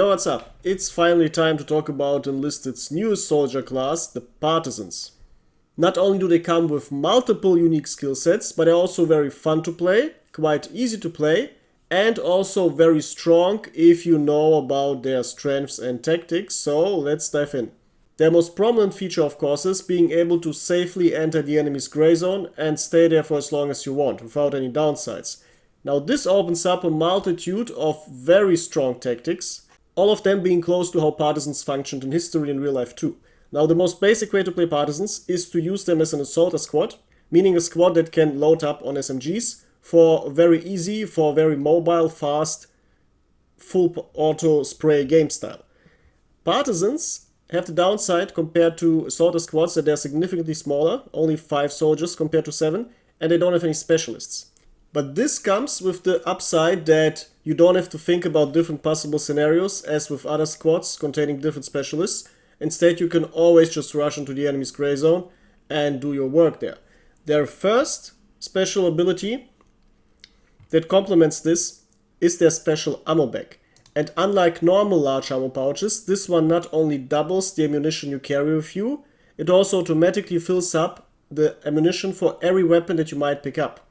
Yo, what's up? It's finally time to talk about Enlisted's newest soldier class, the Partisans. Not only do they come with multiple unique skill sets, but they're also very fun to play, quite easy to play, and also very strong if you know about their strengths and tactics, so let's dive in. Their most prominent feature, of course, is being able to safely enter the enemy's gray zone and stay there for as long as you want, without any downsides. Now this opens up a multitude of very strong tactics, all of them being close to how Partisans functioned in history in real life too. Now the most basic way to play Partisans is to use them as an assaulter squad, meaning a squad that can load up on SMGs for very easy, for very mobile, fast, full auto spray game style. Partisans have the downside compared to assaulter squads that they're significantly smaller, only 5 soldiers compared to 7, and they don't have any specialists. But this comes with the upside that you don't have to think about different possible scenarios as with other squads containing different specialists. Instead, you can always just rush into the enemy's gray zone and do your work there. Their first special ability that complements this is their special ammo bag. And unlike normal large ammo pouches, this one not only doubles the ammunition you carry with you, it also automatically fills up the ammunition for every weapon that you might pick up.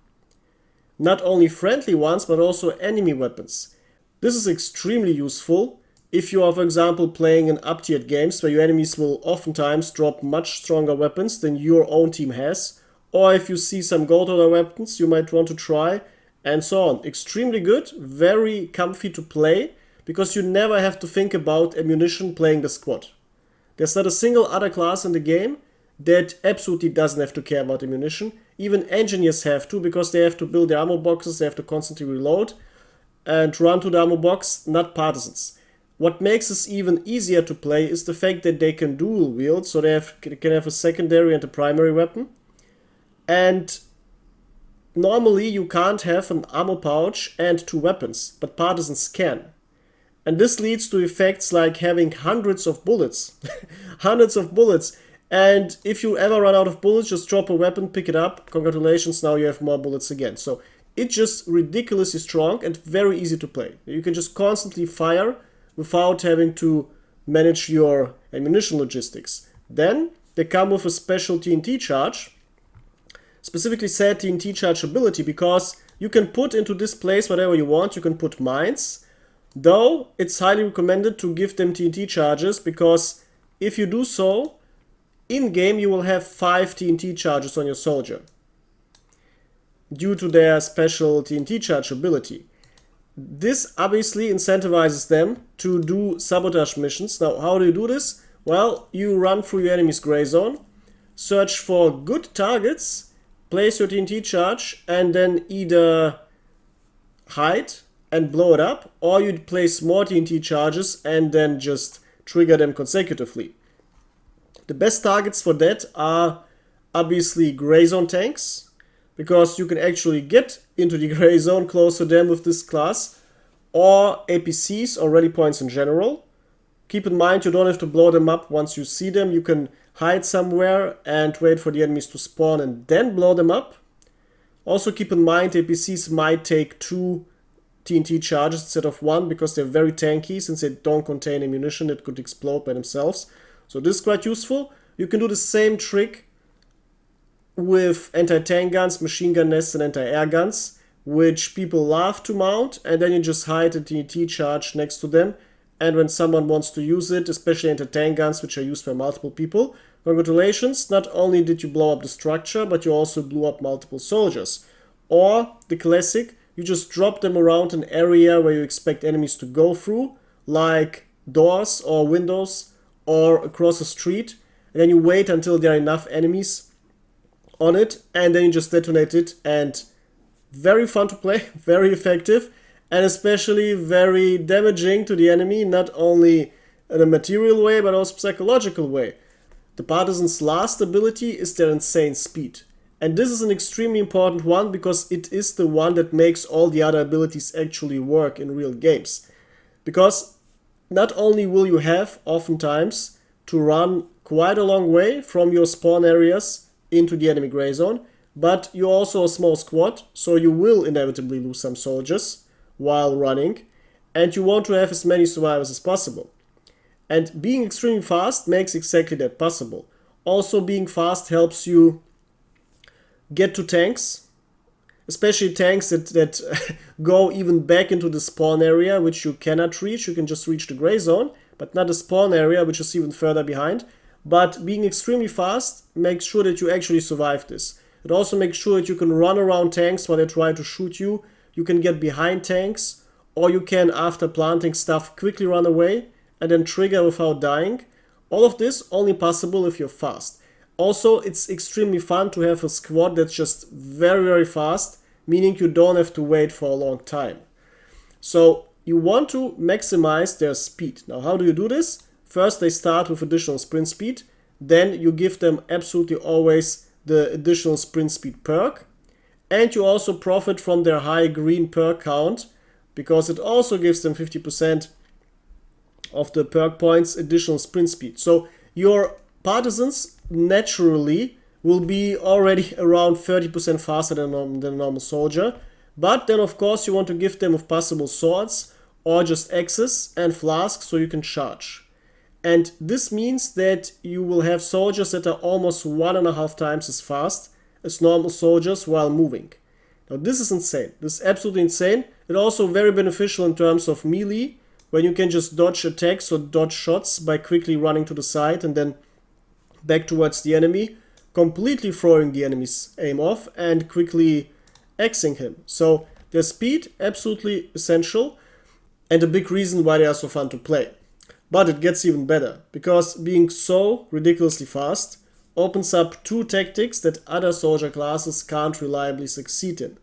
Not only friendly ones, but also enemy weapons. This is extremely useful if you are, for example, playing in up-tiered games where your enemies will oftentimes drop much stronger weapons than your own team has, or if you see some gold order weapons you might want to try, and so on. Extremely good, very comfy to play, because you never have to think about ammunition playing the squad. There's not a single other class in the game that absolutely doesn't have to care about ammunition. Even engineers have to, because they have to build their ammo boxes, they have to constantly reload and run to the ammo box, not Partisans. What makes this even easier to play is the fact that they can dual wield, so they can have a secondary and a primary weapon. And normally you can't have an ammo pouch and 2 weapons, but Partisans can. And this leads to effects like having hundreds of bullets. Hundreds of bullets. And if you ever run out of bullets, just drop a weapon, pick it up. Congratulations, now you have more bullets again. So it's just ridiculously strong and very easy to play. You can just constantly fire without having to manage your ammunition logistics. Then they come with a special TNT charge, specifically said TNT charge ability, because you can put into this place whatever you want. You can put mines, though it's highly recommended to give them TNT charges, because if you do so, in-game you will have 5 TNT charges on your soldier due to their special TNT charge ability. This obviously incentivizes them to do sabotage missions. Now, how do you do this? Well, you run through your enemy's gray zone, search for good targets, place your TNT charge, and then either hide and blow it up, or you place more TNT charges and then just trigger them consecutively. The best targets for that are obviously gray zone tanks, because you can actually get into the gray zone close to them with this class, or APCs or rally points in general. Keep in mind you don't have to blow them up once you see them. You can hide somewhere and wait for the enemies to spawn and then blow them up. Also keep in mind APCs might take 2 TNT charges instead of 1, because they're very tanky since they don't contain ammunition that could explode by themselves. So this is quite useful. You can do the same trick with anti-tank guns, machine gun nests, and anti-air guns, which people love to mount, and then you just hide a TNT charge next to them, and when someone wants to use it, especially anti-tank guns, which are used by multiple people, congratulations, not only did you blow up the structure, but you also blew up multiple soldiers. Or, the classic, you just drop them around an area where you expect enemies to go through, like doors or windows, or across a street, and then you wait until there are enough enemies on it, and then you just detonate it. And very fun to play, very effective, and especially very damaging to the enemy, not only in a material way but also psychological way. The Partisans' last ability is their insane speed, and this is an extremely important one, because it is the one that makes all the other abilities actually work in real games. Because not only will you have, oftentimes, to run quite a long way from your spawn areas into the enemy gray zone, but you're also a small squad, so you will inevitably lose some soldiers while running. and you want to have as many survivors as possible. And being extremely fast makes exactly that possible. Also, being fast helps you get to tanks, especially tanks that go even back into the spawn area, which you cannot reach. You can just reach the gray zone, but not the spawn area, which is even further behind. But being extremely fast makes sure that you actually survive this. It also makes sure that you can run around tanks while they try to shoot you. You can get behind tanks, or you can, after planting stuff, quickly run away and then trigger without dying. All of this only possible if you're fast. Also, it's extremely fun to have a squad that's just very, very fast, meaning you don't have to wait for a long time. So you want to maximize their speed. Now, how do you do this? First, they start with additional sprint speed. Then you give them absolutely always the additional sprint speed perk. And you also profit from their high green perk count, because it also gives them 50% of the perk points additional sprint speed. So your partisans naturally will be already around 30% faster than a normal soldier. But then of course you want to give them, if possible, swords or just axes and flasks so you can charge. And this means that you will have soldiers that are almost 1.5 times as fast as normal soldiers while moving. Now this is insane. This is absolutely insane. It's also very beneficial in terms of melee, when you can just dodge attacks or dodge shots by quickly running to the side and then back towards the enemy, completely throwing the enemy's aim off and quickly axing him. So their speed, absolutely essential, and a big reason why they are so fun to play. But it gets even better, because being so ridiculously fast opens up 2 tactics that other soldier classes can't reliably succeed in.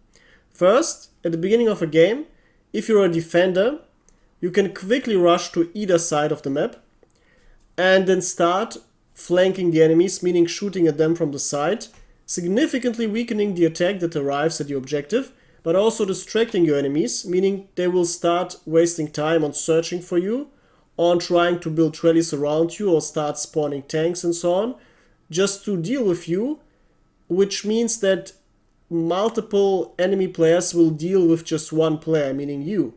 First, at the beginning of a game, if you're a defender, you can quickly rush to either side of the map and then start flanking the enemies, meaning shooting at them from the side, significantly weakening the attack that arrives at your objective, but also distracting your enemies, meaning they will start wasting time on searching for you, on trying to build rallies around you or start spawning tanks and so on, just to deal with you, which means that multiple enemy players will deal with just one player, meaning you.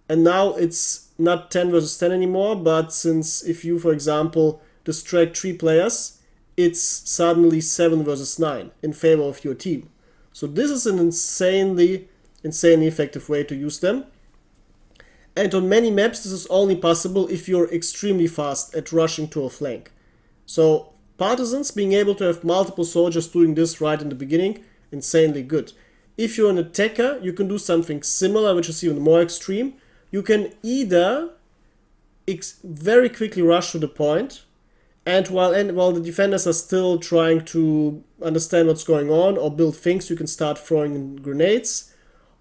And now it's not 10 versus 10 anymore, but since if you, for example, distract 3 players, it's suddenly 7 versus 9 in favor of your team. So this is an insanely effective way to use them. And on many maps, this is only possible if you're extremely fast at rushing to a flank. So partisans being able to have multiple soldiers doing this right in the beginning, insanely good. If you're an attacker, you can do something similar, which is even more extreme. You can either very quickly rush to the point, and while the defenders are still trying to understand what's going on or build things, you can start throwing in grenades,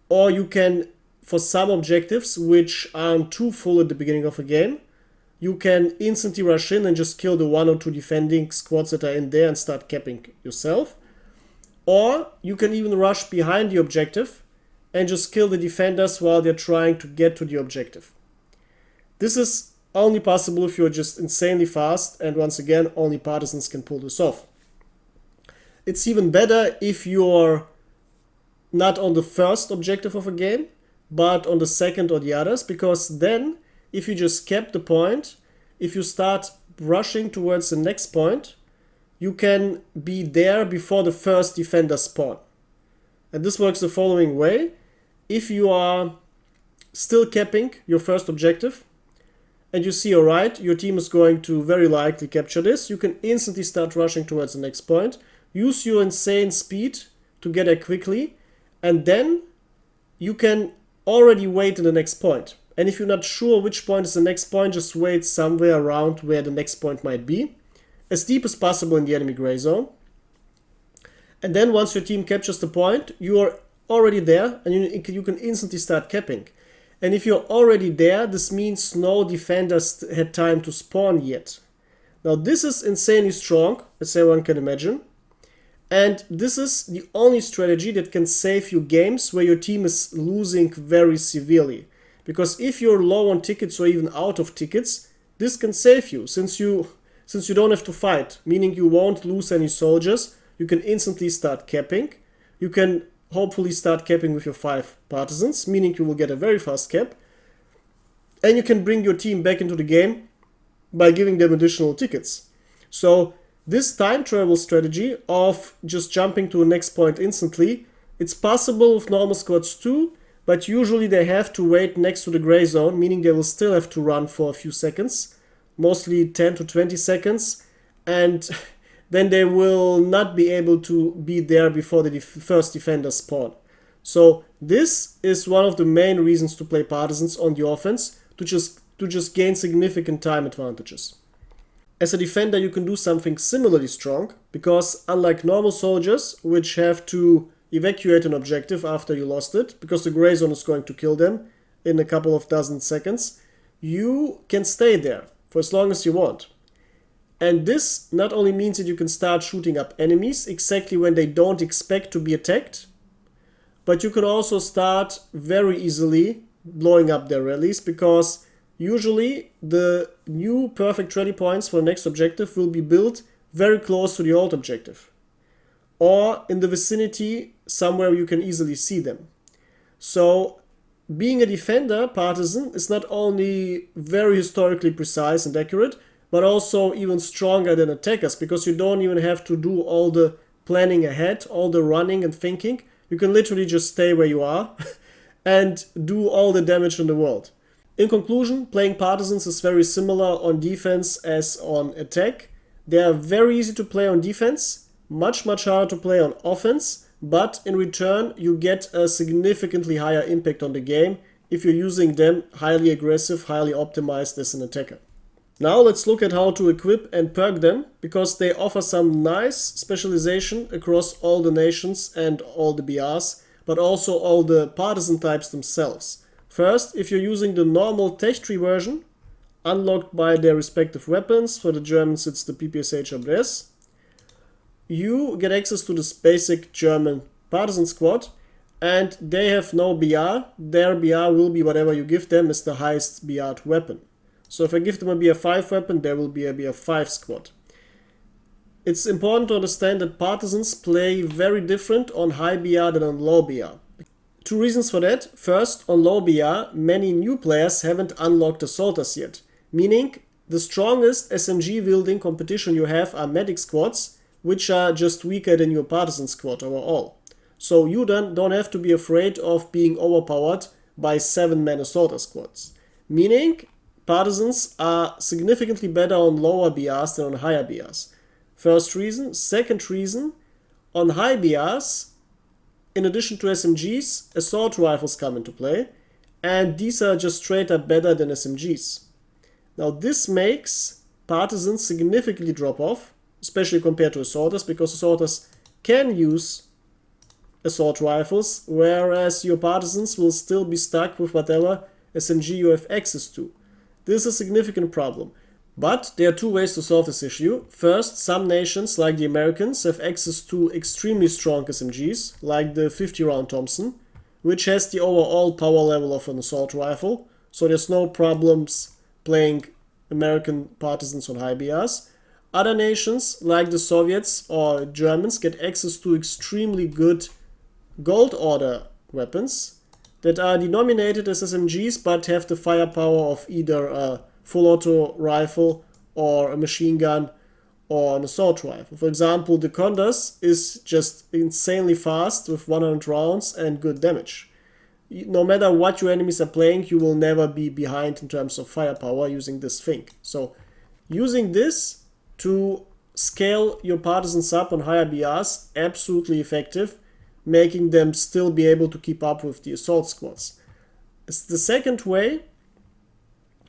or you can, for some objectives which aren't too full at the beginning of a game, you can instantly rush in and just kill the 1 or 2 defending squads that are in there and start capping yourself. Or you can even rush behind the objective and just kill the defenders while they're trying to get to the objective. This is only possible if you're just insanely fast, and once again, only partisans can pull this off. It's even better if you're not on the first objective of a game, but on the second or the others, because then, if you just cap the point, if you start rushing towards the next point, you can be there before the first defender spawn. And this works the following way. If you are still capping your first objective, and you see, alright, your team is going to very likely capture this, you can instantly start rushing towards the next point, use your insane speed to get there quickly, and then you can already wait in the next point. And if you're not sure which point is the next point, just wait somewhere around where the next point might be, as deep as possible in the enemy gray zone. And then once your team captures the point, you are already there, and you can instantly start capping. And if you're already there, this means no defenders had time to spawn yet. Now this is insanely strong, as everyone can imagine. And this is the only strategy that can save you games where your team is losing very severely. Because if you're low on tickets or even out of tickets, this can save you, since you don't have to fight, meaning you won't lose any soldiers. You can instantly start capping. You can hopefully start capping with your 5 partisans, meaning you will get a very fast cap. And you can bring your team back into the game by giving them additional tickets. So this time travel strategy of just jumping to the next point instantly, it's possible with normal squads too, but usually they have to wait next to the gray zone, meaning they will still have to run for a few seconds, mostly 10 to 20 seconds, and then they will not be able to be there before the first defenders spawn. So this is one of the main reasons to play Partisans on the offense, to just gain significant time advantages. As a defender, you can do something similarly strong, because unlike normal soldiers, which have to evacuate an objective after you lost it, because the gray zone is going to kill them in a couple of dozen seconds, you can stay there for as long as you want. And this not only means that you can start shooting up enemies exactly when they don't expect to be attacked, but you can also start very easily blowing up their rallies, because usually the new perfect rally points for the next objective will be built very close to the old objective, or in the vicinity somewhere you can easily see them. So being a defender partisan is not only very historically precise and accurate, but also even stronger than attackers, because you don't even have to do all the planning ahead, all the running and thinking. You can literally just stay where you are and do all the damage in the world. In conclusion, playing Partisans is very similar on defense as on attack. They are very easy to play on defense, much harder to play on offense, but in return you get a significantly higher impact on the game if you're using them highly aggressive, highly optimized as an attacker. Now let's look at how to equip and perk them, because they offer some nice specialization across all the nations and all the BRs, but also all the partisan types themselves. First, if you're using the normal tech tree version, unlocked by their respective weapons, for the Germans it's the PPSH ABS, you get access to this basic German partisan squad, and they have no BR. Their BR will be whatever you give them as the highest BR'd weapon. So if I give them a BR5 weapon, there will be a BR5 squad. It's important to understand that Partisans play very different on high BR than on low BR. Two reasons for that. First, on low BR, many new players haven't unlocked assaulters yet, meaning the strongest SMG wielding competition you have are medic squads, which are just weaker than your partisan squad overall. So you don't have to be afraid of being overpowered by 7-man assaulter squads. Meaning, Partisans are significantly better on lower BRs than on higher BRs. First reason. Second reason, on high BRs, in addition to SMGs, assault rifles come into play, and these are just straight up better than SMGs. Now this makes Partisans significantly drop off, especially compared to assaulters, because assaulters can use assault rifles, whereas your Partisans will still be stuck with whatever SMG you have access to. This is a significant problem. But there are two ways to solve this issue. First, some nations, like the Americans, have access to extremely strong SMGs, like the 50-round Thompson, which has the overall power level of an assault rifle, so there's no problems playing American Partisans on high BRs. Other nations, like the Soviets or Germans, get access to extremely good gold order weapons that are denominated as SMGs but have the firepower of either a full auto rifle or a machine gun or an assault rifle. For example, the Condors is just insanely fast with 100 rounds and good damage. No matter what your enemies are playing, you will never be behind in terms of firepower using this thing. So using this to scale your Partisans up on higher BRs, absolutely effective, making them still be able to keep up with the assault squads. The second way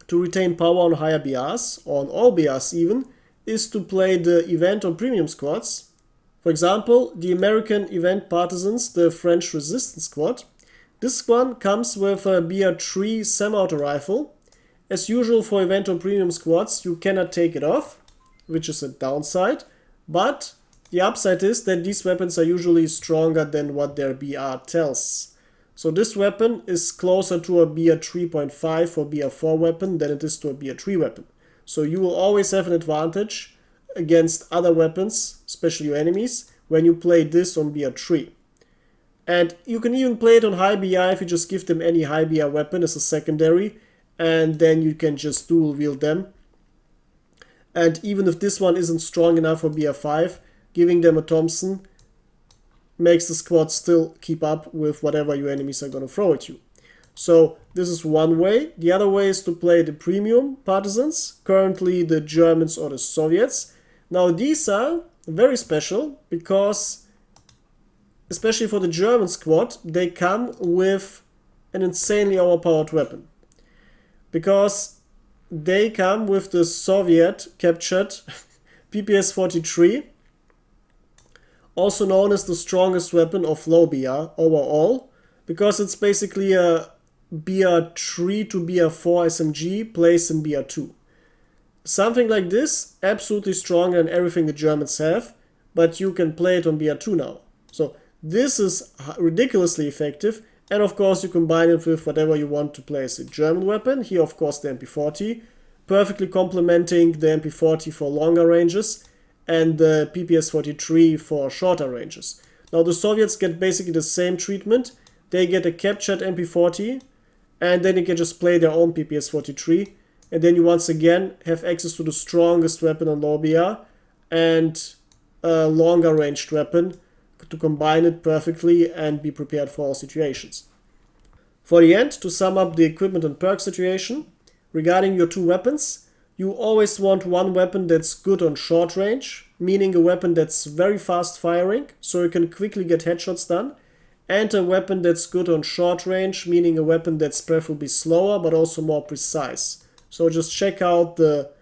to retain power on higher BRs, or on all BRs even, is to play the event or premium squads. For example, the American event Partisans, the French Resistance Squad. This one comes with a BR3 semi-auto rifle. As usual for event or premium squads, you cannot take it off, which is a downside, but the upside is that these weapons are usually stronger than what their BR tells. So this weapon is closer to a BR 3.5 or BR 4 weapon than it is to a BR 3 weapon. So you will always have an advantage against other weapons, especially your enemies, when you play this on BR 3. And you can even play it on high BR if you just give them any high BR weapon as a secondary, and then you can just dual wield them. And even if this one isn't strong enough for BR5, giving them a Thompson makes the squad still keep up with whatever your enemies are going to throw at you. So this is one way. The other way is to play the premium partisans, currently the Germans or the Soviets. Now these are very special because, especially for the German squad, they come with an insanely overpowered weapon. Because they come with the Soviet captured PPS-43, also known as the strongest weapon of low BR overall, because it's basically a BR3 to BR4 SMG placed in BR2. Something like this, absolutely stronger than everything the Germans have, but you can play it on BR2 now. So this is ridiculously effective, and of course you combine it with whatever you want to play as a German weapon. Here of course the MP40, perfectly complementing the MP40 for longer ranges and the PPS-43 for shorter ranges. Now the Soviets get basically the same treatment. They get a captured MP40, and then you can just play their own PPS-43, and then you once again have access to the strongest weapon on low BR and a longer ranged weapon to combine it perfectly and be prepared for all situations. For the end, to sum up the equipment and perk situation, regarding your two weapons, you always want one weapon that's good on short range, meaning a weapon that's very fast firing, so you can quickly get headshots done, and a weapon that's good on short range, meaning a weapon that's preferably slower but also more precise. So just check out the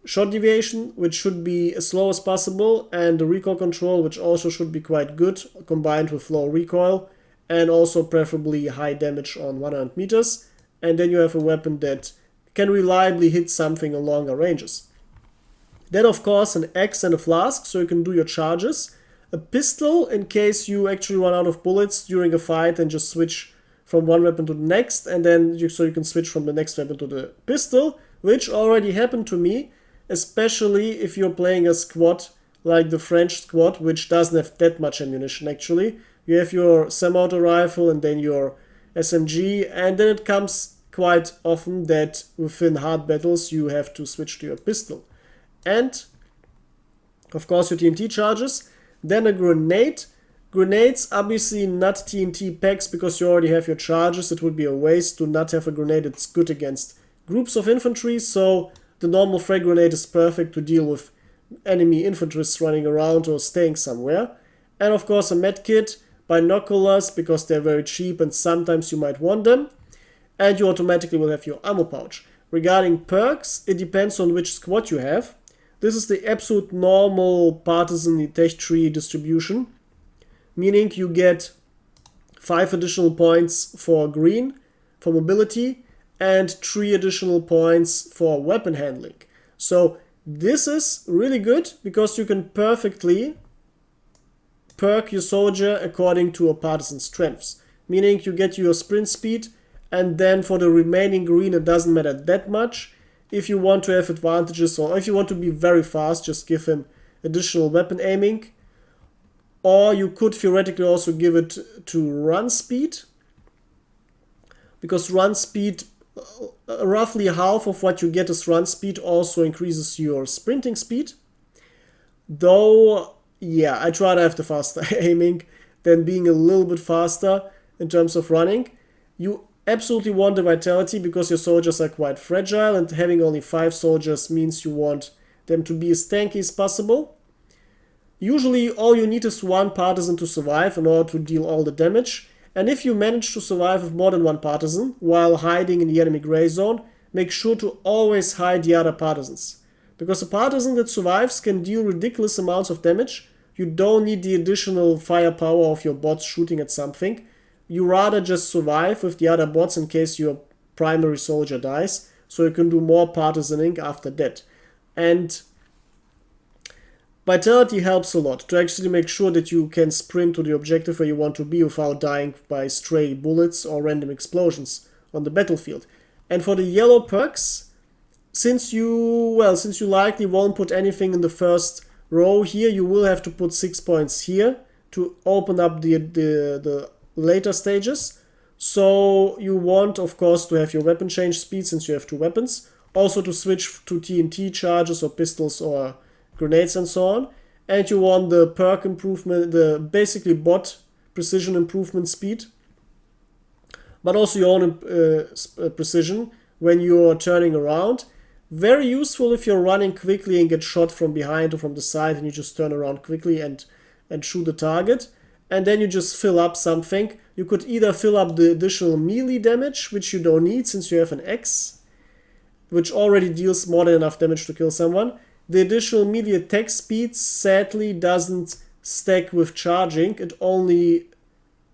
shot deviation, which should be as slow as possible, and the recoil control, which also should be quite good, combined with low recoil, and also preferably high damage on 100 meters. And then you have a weapon that can reliably hit something on longer ranges. Then of course an axe and a flask, so you can do your charges. A pistol in case you actually run out of bullets during a fight and just switch from one weapon to the next, and then so you can switch from the next weapon to the pistol, which already happened to me, especially if you're playing a squad like the French squad, which doesn't have that much ammunition actually. You have your semi-auto rifle and then your SMG, and then it comes quite often that within hard battles you have to switch to your pistol. And of course your TNT charges. Then a grenade. Grenades, obviously not TNT packs because you already have your charges. It would be a waste to not have a grenade that's good against groups of infantry. So the normal frag grenade is perfect to deal with enemy infantry's running around or staying somewhere. And of course a medkit, binoculars because they're very cheap and sometimes you might want them. And you automatically will have your ammo pouch. Regarding perks, it depends on which squad you have. This is the absolute normal partisan tech tree distribution, meaning you get 5 additional points for green, for mobility, and 3 additional points for weapon handling. So this is really good because you can perfectly perk your soldier according to a partisan strengths, meaning you get your sprint speed, and then for the remaining green it doesn't matter that much. If you want to have advantages or if you want to be very fast, just give him additional weapon aiming. Or you could theoretically also give it to run speed. Because run speed, roughly half of what you get as run speed also increases your sprinting speed. Though, yeah, I'd rather have the faster aiming than being a little bit faster in terms of running. You absolutely want the vitality because your soldiers are quite fragile, and having only 5 soldiers means you want them to be as tanky as possible. Usually all you need is 1 partisan to survive in order to deal all the damage, and if you manage to survive with more than 1 partisan while hiding in the enemy gray zone, make sure to always hide the other partisans. Because a partisan that survives can deal ridiculous amounts of damage. You don't need the additional firepower of your bots shooting at something. You rather just survive with the other bots in case your primary soldier dies, so you can do more partisaning after that. And vitality helps a lot to actually make sure that you can sprint to the objective where you want to be without dying by stray bullets or random explosions on the battlefield. And for the yellow perks, since you likely won't put anything in the first row here, you will have to put 6 points here to open up the later stages. So you want, of course, to have your weapon change speed since you have two weapons. Also to switch to TNT charges or pistols or grenades and so on. And you want the perk improvement, the basically bot precision improvement speed. But also your own precision when you're turning around. Very useful if you're running quickly and get shot from behind or from the side and you just turn around quickly and shoot the target. And then you just fill up something. You could either fill up the additional melee damage, which you don't need since you have an X, which already deals more than enough damage to kill someone. The additional melee attack speed sadly doesn't stack with charging. It only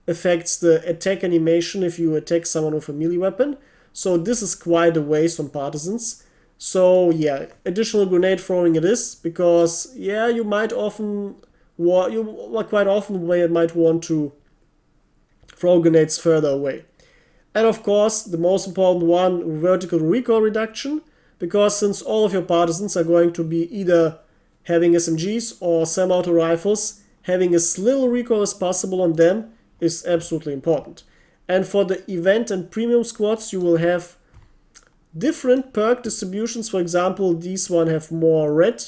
affects the attack animation if you attack someone with a melee weapon. So this is quite a waste on Partisans. So yeah, additional grenade throwing it is, because yeah, you might often, quite often might want to throw grenades further away. And of course, the most important one, vertical recoil reduction, because since all of your Partisans are going to be either having SMGs or semi-auto rifles, having as little recoil as possible on them is absolutely important. And for the event and premium squads, you will have different perk distributions. For example, these one have more red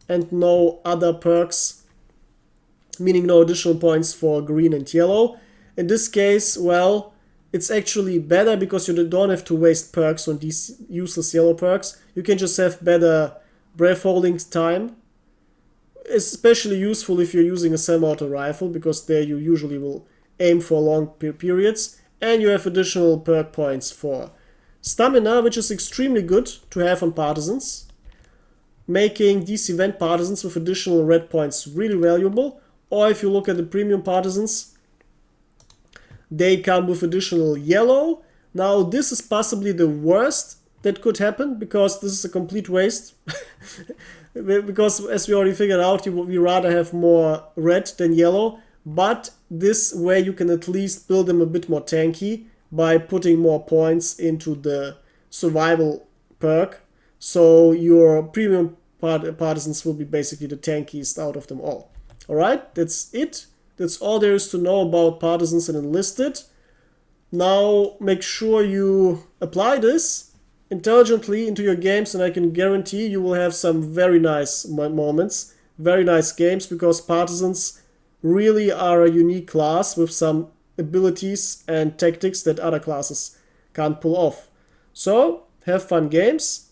and no other perks, meaning no additional points for green and yellow. In this case, well, it's actually better because you don't have to waste perks on these useless yellow perks. You can just have better breath holding time. Especially useful if you're using a semi-auto rifle, because there you usually will aim for long periods. And you have additional perk points for stamina, which is extremely good to have on Partisans, making these event Partisans with additional red points really valuable. Or if you look at the premium Partisans, they come with additional yellow. Now this is possibly the worst that could happen, because this is a complete waste. Because as we already figured out, we rather have more red than yellow. But this way you can at least build them a bit more tanky by putting more points into the survival perk. So your premium Partisans will be basically the tankiest out of them all. Alright, that's it. That's all there is to know about Partisans and Enlisted. Now make sure you apply this intelligently into your games, and I can guarantee you will have some very nice moments, very nice games, because Partisans really are a unique class with some abilities and tactics that other classes can't pull off. So have fun games,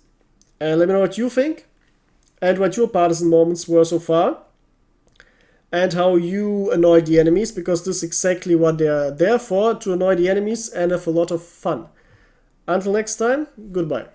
and let me know what you think and what your Partisan moments were so far, and how you annoy the enemies, because this is exactly what they're there for, to annoy the enemies and have a lot of fun. Until next time, goodbye.